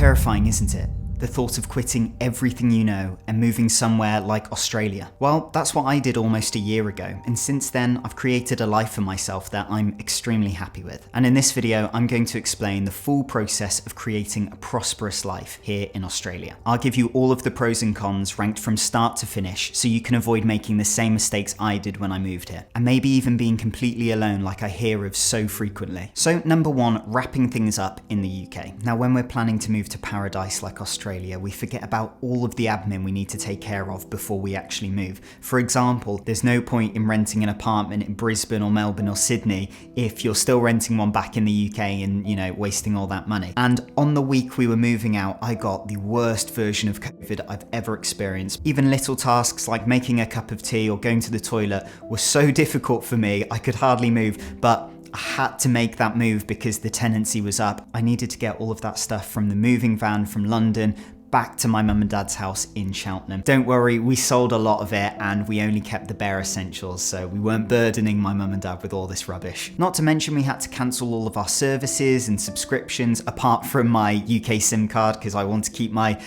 terrifying, isn't it? The thought of quitting everything you know and moving somewhere like Australia. Well, that's what I did almost a year ago, and since then I've created a life for myself that I'm extremely happy with. And in this video, I'm going to explain the full process of creating a prosperous life here in Australia. I'll give you all of the pros and cons ranked from start to finish so you can avoid making the same mistakes I did when I moved here, and maybe even being completely alone like I hear of so frequently. So number one, wrapping things up in the UK. Now when we're planning to move to paradise like Australia, we forget about all of the admin we need to take care of before we actually move. For example, there's no point in renting an apartment in Brisbane or Melbourne or Sydney if you're still renting one back in the UK and, wasting all that money. And on the week we were moving out, I got the worst version of COVID I've ever experienced. Even little tasks like making a cup of tea or going to the toilet were so difficult for me, I could hardly move, but I had to make that move because the tenancy was up. I needed to get all of that stuff from the moving van from London back to my mum and dad's house in Cheltenham. Don't worry, we sold a lot of it and we only kept the bare essentials, so we weren't burdening my mum and dad with all this rubbish. Not to mention we had to cancel all of our services and subscriptions apart from my UK SIM card because I want to keep my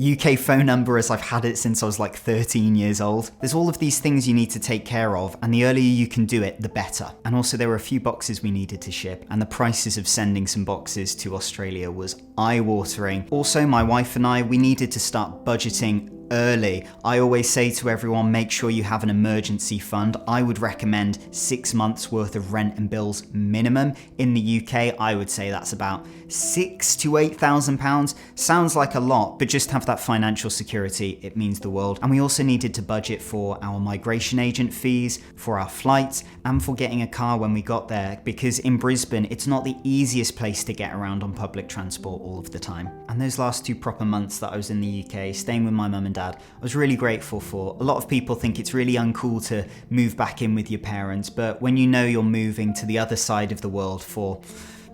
UK phone number as I've had it since I was like 13 years old. There's all of these things you need to take care of, and the earlier you can do it, the better. And also there were a few boxes we needed to ship, and the prices of sending some boxes to Australia was eye-watering. Also, my wife and I, we needed to start budgeting early. I always say to everyone, make sure you have an emergency fund. I would recommend 6 months worth of rent and bills minimum. In the UK, I would say that's about £6,000 to £8,000. Sounds like a lot, but just have that financial security. It means the world. And we also needed to budget for our migration agent fees, for our flights, and for getting a car when we got there, because in Brisbane, it's not the easiest place to get around on public transport all of the time. And those last 2 proper months that I was in the UK, staying with my mum and dad, I was really grateful for. A lot of people think it's really uncool to move back in with your parents, but when you know you're moving to the other side of the world for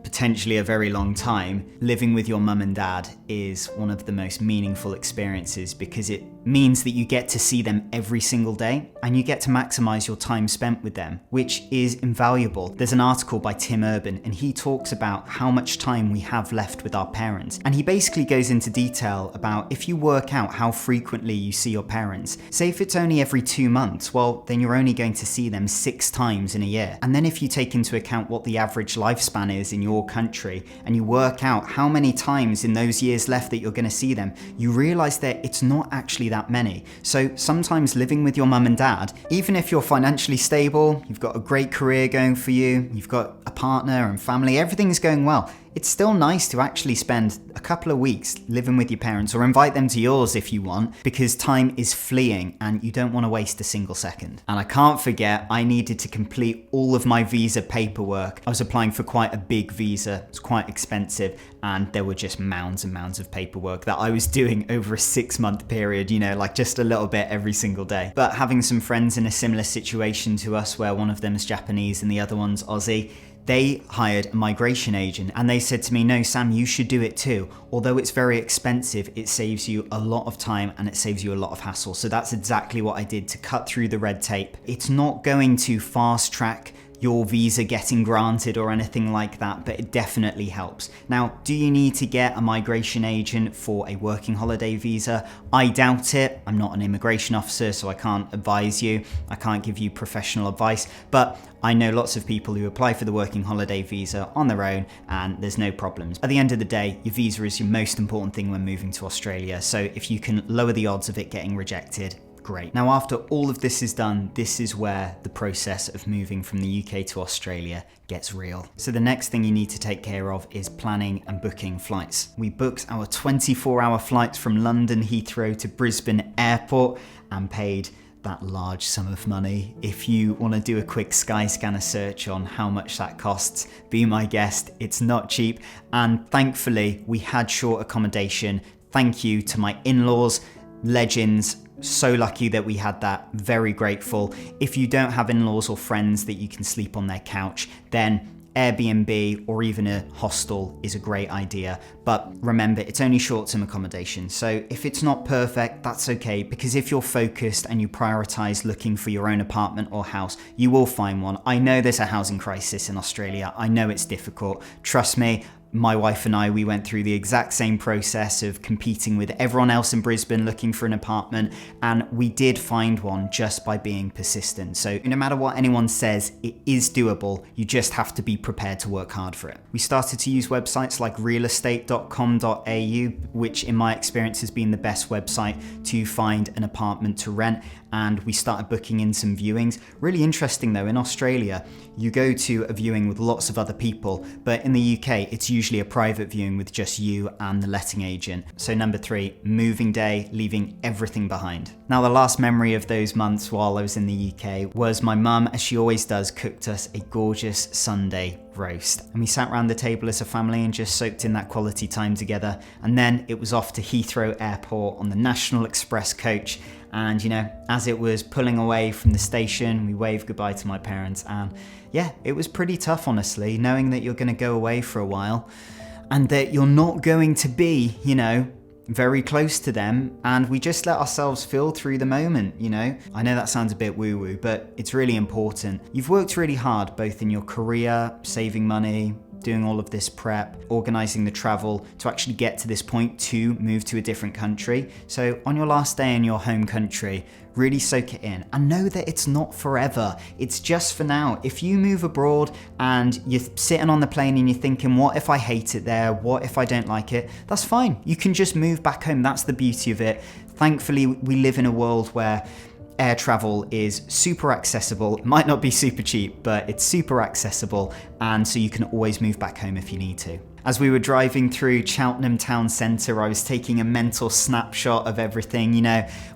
potentially a very long time, living with your mum and dad is one of the most meaningful experiences because it means that you get to see them every single day and you get to maximize your time spent with them, which is invaluable. There's an article by Tim Urban and he talks about how much time we have left with our parents. And he basically goes into detail about if you work out how frequently you see your parents, say if it's only every 2 months, well, then you're only going to see them 6 times in a year. And then if you take into account what the average lifespan is in your country and you work out how many times in those years left that you're going to see them, you realize that it's not actually that many. So sometimes living with your mum and dad, even if you're financially stable, you've got a great career going for you, you've got a partner and family, everything's going well, it's still nice to actually spend a couple of weeks living with your parents or invite them to yours if you want, because time is fleeing and you don't want to waste a single second. And I can't forget, I needed to complete all of my visa paperwork. I was applying for quite a big visa, it's quite expensive, and there were just mounds and mounds of paperwork that I was doing over a 6-month period, like just a little bit every single day. But having some friends in a similar situation to us where one of them is Japanese and the other one's Aussie, they hired a migration agent and they said to me, no, Sam, you should do it too. Although it's very expensive, it saves you a lot of time and it saves you a lot of hassle. So that's exactly what I did to cut through the red tape. It's not going to fast track your visa getting granted or anything like that, but it definitely helps. Now, do you need to get a migration agent for a working holiday visa? I doubt it. I'm not an immigration officer, so I can't advise you. I can't give you professional advice, but I know lots of people who apply for the working holiday visa on their own and there's no problems. At the end of the day, your visa is your most important thing when moving to Australia. So if you can lower the odds of it getting rejected, great. Now, after all of this is done, this is where the process of moving from the UK to Australia gets real. So the next thing you need to take care of is planning and booking flights. We booked our 24-hour flights from London Heathrow to Brisbane Airport and paid that large sum of money. If you want to do a quick Skyscanner search on how much that costs, be my guest, it's not cheap. And thankfully, we had short accommodation. Thank you to my in-laws, legends. So lucky that we had that, very grateful. If you don't have in-laws or friends that you can sleep on their couch, then Airbnb or even a hostel is a great idea. But remember, it's only short-term accommodation. So if it's not perfect, that's okay, because if you're focused and you prioritize looking for your own apartment or house, you will find one. I know there's a housing crisis in Australia. I know it's difficult. Trust me, My wife and I, we went through the exact same process of competing with everyone else in Brisbane looking for an apartment, and we did find one just by being persistent. So no matter what anyone says, it is doable. You just have to be prepared to work hard for it. We started to use websites like realestate.com.au, which in my experience has been the best website to find an apartment to rent, and we started booking in some viewings. Really interesting though, in Australia, you go to a viewing with lots of other people, but in the UK, it's usually a private viewing with just you and the letting agent. So number 3, moving day, leaving everything behind. Now, the last memory of those months while I was in the UK was my mum, as she always does, cooked us a gorgeous Sunday roast. And we sat around the table as a family and just soaked in that quality time together. And then it was off to Heathrow Airport on the National Express coach. And as it was pulling away from the station, we waved goodbye to my parents. And yeah, it was pretty tough, honestly, knowing that you're going to go away for a while and that you're not going to be, very close to them, and we just let ourselves feel through the moment, I know that sounds a bit woo-woo, but it's really important. You've worked really hard, both in your career, saving money, doing all of this prep, organizing the travel to actually get to this point to move to a different country. So on your last day in your home country, really soak it in and know that it's not forever. It's just for now. If you move abroad and you're sitting on the plane and you're thinking, what if I hate it there? What if I don't like it? That's fine. You can just move back home. That's the beauty of it. Thankfully, we live in a world where air travel is super accessible. It might not be super cheap, but it's super accessible, and so you can always move back home if you need to. As we were driving through Cheltenham town centre, I was taking a mental snapshot of everything,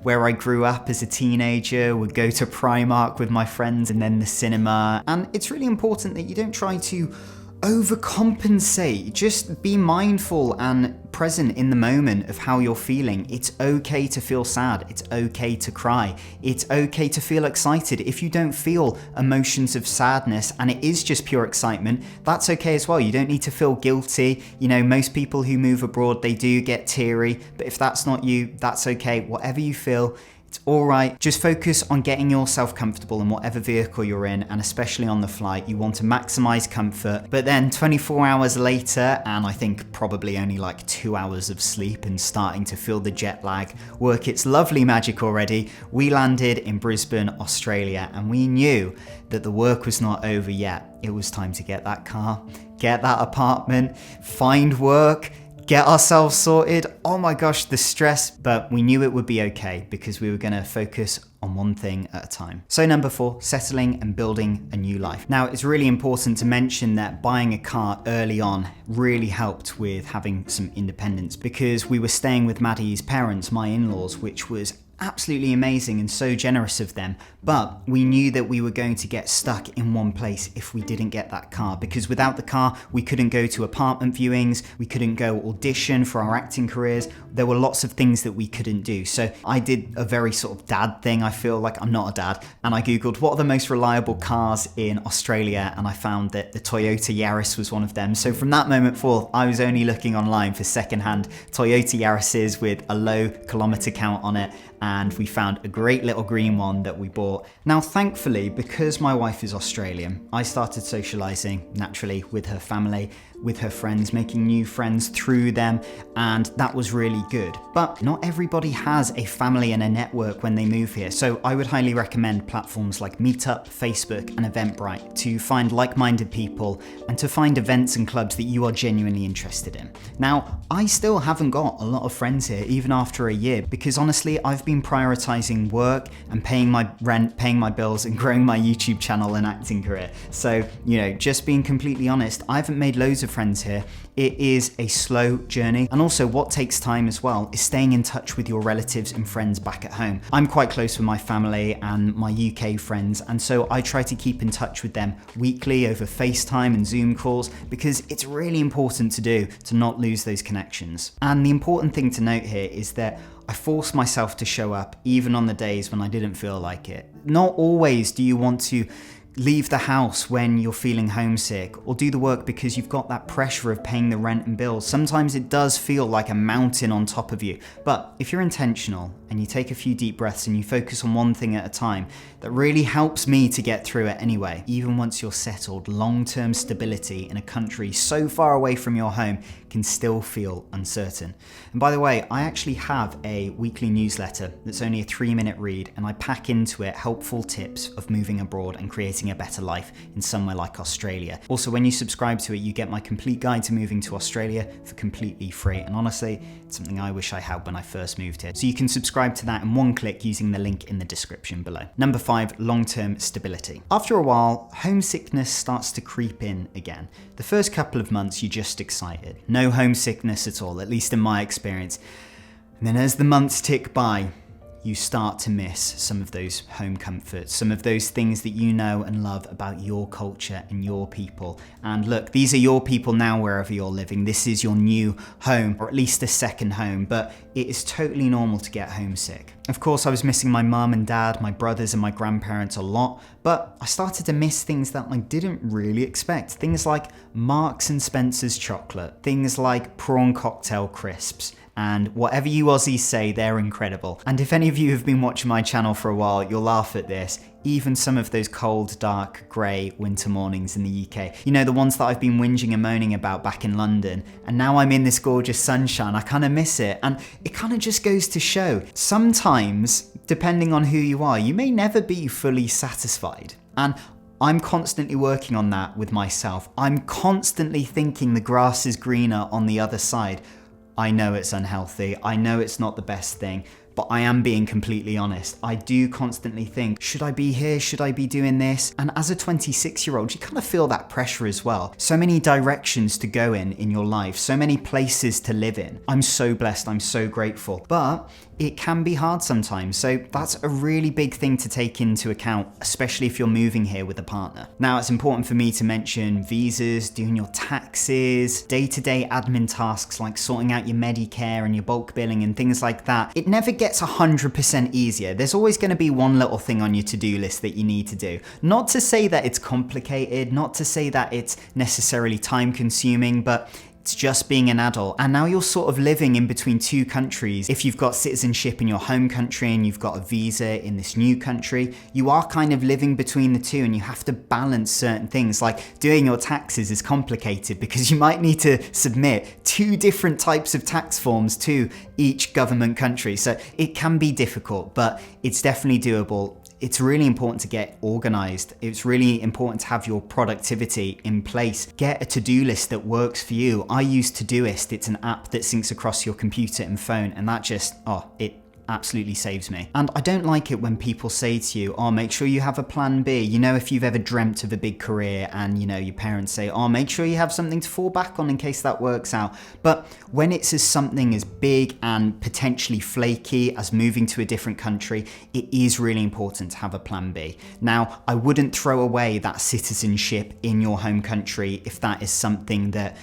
where I grew up as a teenager, would go to Primark with my friends and then the cinema. And it's really important that you don't try to overcompensate. Just be mindful and present in the moment of how you're feeling. It's okay to feel sad. It's okay to cry. It's okay to feel excited. If you don't feel emotions of sadness and it is just pure excitement, that's okay as well. You don't need to feel guilty. Most people who move abroad, they do get teary, but if that's not you, that's okay. Whatever you feel, it's all right. Just focus on getting yourself comfortable in whatever vehicle you're in, and especially on the flight, you want to maximize comfort. But then 24 hours later, and I think probably only like 2 hours of sleep and starting to feel the jet lag work its lovely magic already, we landed in Brisbane, Australia, and we knew that the work was not over yet. It was time to get that car, get that apartment, find work, get ourselves sorted. Oh my gosh, the stress, but we knew it would be okay because we were going to focus on one thing at a time. So number 4, settling and building a new life. Now, it's really important to mention that buying a car early on really helped with having some independence, because we were staying with Maddie's parents, my in-laws, which was absolutely amazing and so generous of them. But we knew that we were going to get stuck in one place if we didn't get that car, because without the car, we couldn't go to apartment viewings, we couldn't go audition for our acting careers. There were lots of things that we couldn't do. So I did a very sort of dad thing. I feel like I'm not a dad. And I Googled what are the most reliable cars in Australia, and I found that the Toyota Yaris was one of them. So from that moment forth, I was only looking online for secondhand Toyota Yarises with a low kilometer count on it, and we found a great little green one that we bought. Now, thankfully, because my wife is Australian, I started socializing naturally with her family, with her friends, making new friends through them, and that was really good. But not everybody has a family and a network when they move here, so I would highly recommend platforms like Meetup, Facebook, and Eventbrite to find like-minded people and to find events and clubs that you are genuinely interested in. Now, I still haven't got a lot of friends here, even after a year, because honestly, I've been prioritizing work and paying my rent, paying my bills, and growing my YouTube channel and acting career. So, just being completely honest, I haven't made loads of friends here. It is a slow journey. And also what takes time as well is staying in touch with your relatives and friends back at home. I'm quite close with my family and my UK friends, and so I try to keep in touch with them weekly over FaceTime and Zoom calls, because it's really important to not lose those connections. And the important thing to note here is that I force myself to show up even on the days when I didn't feel like it. Not always do you want to leave the house when you're feeling homesick, or do the work because you've got that pressure of paying the rent and bills. Sometimes it does feel like a mountain on top of you. But if you're intentional and you take a few deep breaths and you focus on one thing at a time, that really helps me to get through it anyway. Even once you're settled, long-term stability in a country so far away from your home can still feel uncertain. And by the way, I actually have a weekly newsletter that's only a 3-minute read, and I pack into it helpful tips of moving abroad and creating a better life in somewhere like Australia. Also, when you subscribe to it, you get my complete guide to moving to Australia for completely free. And honestly, it's something I wish I had when I first moved here. So you can subscribe to that in one click using the link in the description below. Number 5, long-term stability. After a while, homesickness starts to creep in again. The first couple of months, you're just excited. No homesickness at all, at least in my experience. And then as the months tick by, you start to miss some of those home comforts, some of those things that you know and love about your culture and your people. And look, these are your people now wherever you're living. This is your new home, or at least a second home, but it is totally normal to get homesick. Of course, I was missing my mum and dad, my brothers and my grandparents a lot, but I started to miss things that I didn't really expect. Things like Marks and Spencer's chocolate, things like prawn cocktail crisps, and whatever you Aussies say, they're incredible. And if any of you have been watching my channel for a while, you'll laugh at this. Even some of those cold, dark, grey winter mornings in the UK. You know, the ones that I've been whinging and moaning about back in London. And now I'm in this gorgeous sunshine. I kind of miss it. And it kind of just goes to show, sometimes, depending on who you are, you may never be fully satisfied. And I'm constantly working on that with myself. I'm constantly thinking the grass is greener on the other side. I know it's unhealthy, I know it's not the best thing, but I am being completely honest. I do constantly think, should I be here? Should I be doing this? And as a 26-year-old, you kind of feel that pressure as well. So many directions to go in your life, so many places to live in. I'm so blessed, I'm so grateful. But it can be hard sometimes, so that's a really big thing to take into account, especially if you're moving here with a partner. Now, it's important for me to mention visas, doing your taxes, day-to-day admin tasks like sorting out your Medicare and your bulk billing and things like that. It never gets 100% easier. There's always going to be one little thing on your to-do list that you need to do. Not to say that it's complicated, not to say that it's necessarily time-consuming, but it's just being an adult. And now you're sort of living in between two countries. If you've got citizenship in your home country and you've got a visa in this new country, you are kind of living between the two, and you have to balance certain things. Like doing your taxes is complicated because you might need to submit 2 different types of tax forms to each government country. So it can be difficult, but it's definitely doable. It's really important to get organized. It's really important to have your productivity in place. Get a to-do list that works for you. I use Todoist. It's an app that syncs across your computer and phone, and that just, it absolutely saves me. And I don't like it when people say to you, make sure you have a plan B. You know, if you've ever dreamt of a big career and, you know, your parents say, make sure you have something to fall back on in case that works out. But when it's something as big and potentially flaky as moving to a different country, it is really important to have a plan B. Now, I wouldn't throw away that citizenship in your home country if that is something that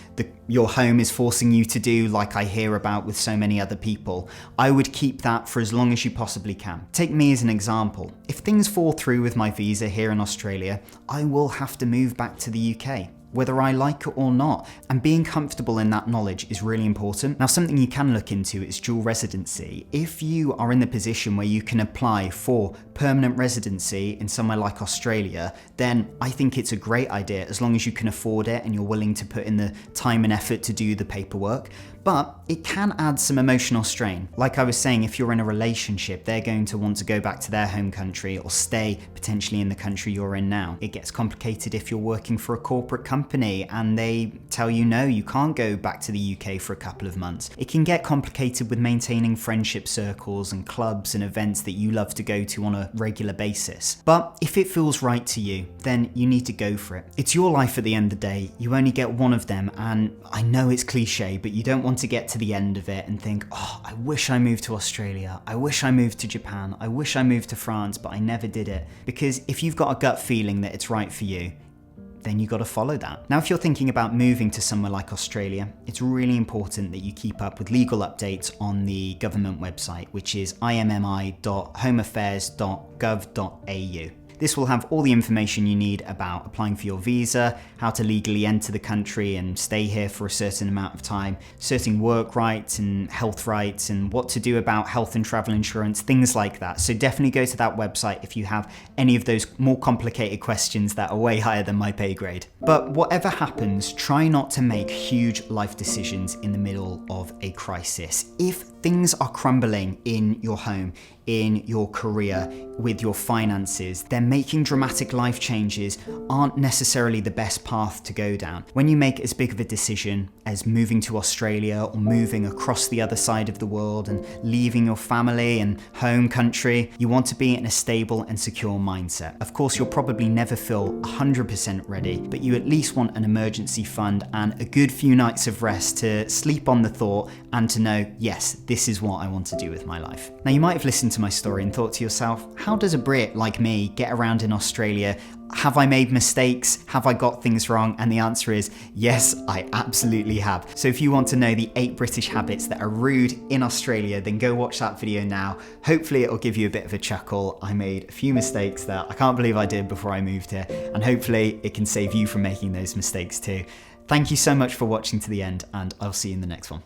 your home is forcing you to do, like I hear about with so many other people. I would keep that for as long as you possibly can. Take me as an example. If things fall through with my visa here in Australia, I will have to move back to the UK, whether I like it or not. And being comfortable in that knowledge is really important. Now, something you can look into is dual residency. If you are in the position where you can apply for permanent residency in somewhere like Australia, then I think it's a great idea as long as you can afford it and you're willing to put in the time and effort to do the paperwork. But it can add some emotional strain. Like I was saying, if you're in a relationship, they're going to want to go back to their home country or stay potentially in the country you're in now. It gets complicated if you're working for a corporate company and they tell you, no, you can't go back to the UK for a couple of months. It can get complicated with maintaining friendship circles and clubs and events that you love to go to on a regular basis. But if it feels right to you, then you need to go for it. It's your life at the end of the day. You only get one of them, and I know it's cliche, but you don't want to get to the end of it and think, I wish I moved to Australia, I wish I moved to Japan, I wish I moved to France, but I never did it. Because if you've got a gut feeling that it's right for you, then you got to follow that. Now, if you're thinking about moving to somewhere like Australia, it's really important that you keep up with legal updates on the government website, which is immmi.homeaffairs.gov.au. This will have all the information you need about applying for your visa, how to legally enter the country and stay here for a certain amount of time, certain work rights and health rights, and what to do about health and travel insurance, things like that. So definitely go to that website if you have any of those more complicated questions that are way higher than my pay grade. But whatever happens, try not to make huge life decisions in the middle of a crisis. If things are crumbling in your home, in your career, with your finances, then making dramatic life changes aren't necessarily the best path to go down. When you make as big of a decision as moving to Australia or moving across the other side of the world and leaving your family and home country, you want to be in a stable and secure mindset. Of course, you'll probably never feel 100% ready, but you at least want an emergency fund and a good few nights of rest to sleep on the thought and to know, yes, this is what I want to do with my life. Now, you might have listened to my story and thought to yourself, how does a Brit like me get around in Australia? Have I made mistakes? Have I got things wrong? And the answer is yes, I absolutely have. So if you want to know the 8 British habits that are rude in Australia, then go watch that video now. Hopefully it'll give you a bit of a chuckle. I made a few mistakes that I can't believe I did before I moved here, and hopefully it can save you from making those mistakes too. Thank you so much for watching to the end, and I'll see you in the next one.